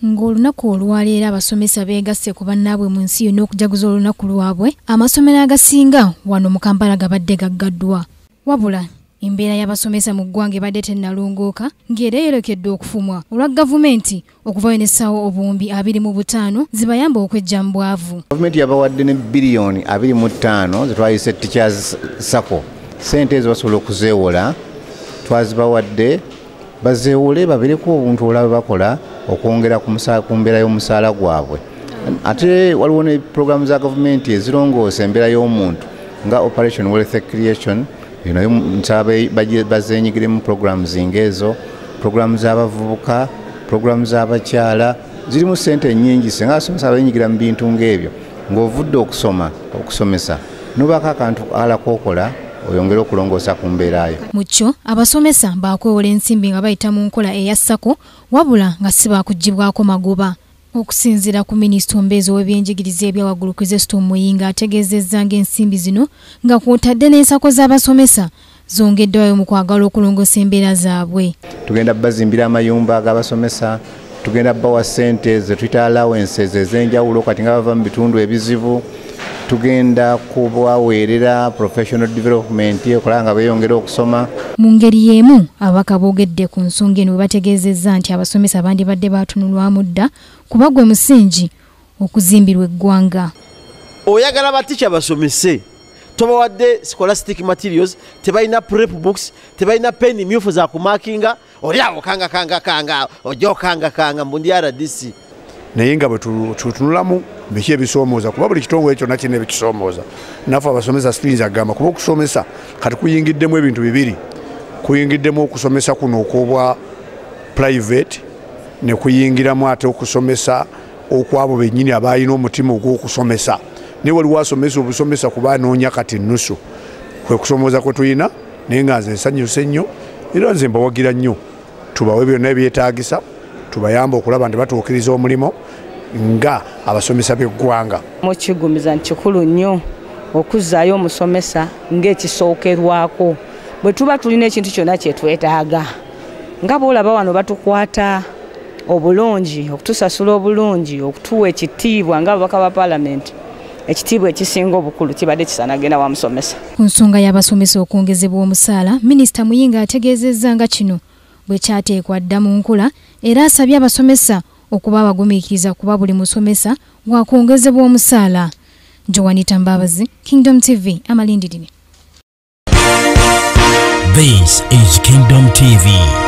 Ng'olunaku olwaleero abasomesa beegasse ku bannaabwe mu nsi yonna okujaguza olunaku lwabwe, amasomero agasinga wano mu Kampala gabadde gaggaddwa. Wabula embeera y'abasomesa mu ggwanga ebadde tennalongooka ng'era yeerekedde okufumwa olwa gavumenti okuvayo n'essawo obuwumbi 25 zibayamba okwejja mu bwavu. Gavumenti yabawadde ne biliyoni 25 ze twayise Teachers Sacco. Ssente ezo basobola okuzeewola, twazibawadde bazeewole babeereko obuntu olaba bakola okwongera ku mbeera y'omusaala gwabwe. Ate waliwo ne programu za gavumenti ezirongoosa embeera y'omuntu nga Operation Wealth Creation. Bazeenyigire mu programs ng'ezo, programu z'abavubuka, programu z'abakyala, zirimu ssente nnyingi singa abasomesa abeenyigira mu bintu ng'ebyo ng'ovudde okusomesa n'obaako akantu alakookola oyongere okulongoosa ku mbeera yo. Mu kyo abasomesa baakwewola ensimbi nga bayita mu nkola eya Sacco wabula nga si baakugibwako magoba. Okusinziira ku minisita ombeezi w'ebyenjigiriza ebyawaggulu Kristo Muyinga ategeezezza ng'ensimbi zino nga kw'otadde n'ensako z'abasomesa zongeddwayo mu kwagala okulongoosa embeera zaabwe. Tugenda bazimbira amayumba ag'abasomesa, tugenda bawa ssente ze tuyita allowances ez'enjawulo kati nga bava mu bitundu ebizibu, tugenda kubaweerera professional development okulaba nga beeyongera okusoma. Mu ngeri y'emu ababaka boogedde ku nsonga eno bwe bategeezezza nti abasomesa bandibadde baatunulwamu dda kuba gwe musingi okuzimbirwa eggwanga. Oyagala batikya basomese, tobawadde scholastic materials, tebalina prep books, tebalina pen myufu za kumakinga, oli awo kanga ojo kanga mbundi RDC. Naye nga bwe tutunulamu biki ebisoomooza kuba buli kitongole kyonna kirina ebikisomooza. Naffe abasomesa situyinza kugamba kuba okusomesa kati kuyingiddemu ebintu bibiri. Kuyingiddemu okusomesa kuno okw'obwa private ne kuyingiramu ate okusomesa okwabo bennyini abalina omutima ogw'okusomesa. Naye waliwo asomesa obusomesa kuba anoonya kati nnusu. Kwe kusomooza kwe tulina naye nga nze nsanyuse nnyo era nze mbawagira nnyo. Tubawe byonna ebyetaagisa, tubayamba okulaba nti batuukiriza omulimo nga abasomesa b'eggwanga. Mukigumiza nti kikulu nnyo okuzzaayo omusomesa ng'ekisookerwako. Bwe tuba tulina ekintu kyonna kye twetaaga nga bw'olaba wano batukwata obulungi, okutusasula obulungi, okutuwa ekitiibwa ng'ababaka ba paalamenti, ekitiibwa ekisinga obukulu kibadde kisaanagenda wa musomesa. Ku nsonga y'abasomesa okwongezebwa omusaala, minisita Muyinga ategeezezza nga kino bwe kyateekwa dda mu nkola era asabye abasomesa okuba abagumiikiriza kuba buli musomesa waakwongezebwa omusaala. Joanita Mbabazi, Kingdom TV, Amalindi. This is Kingdom TV.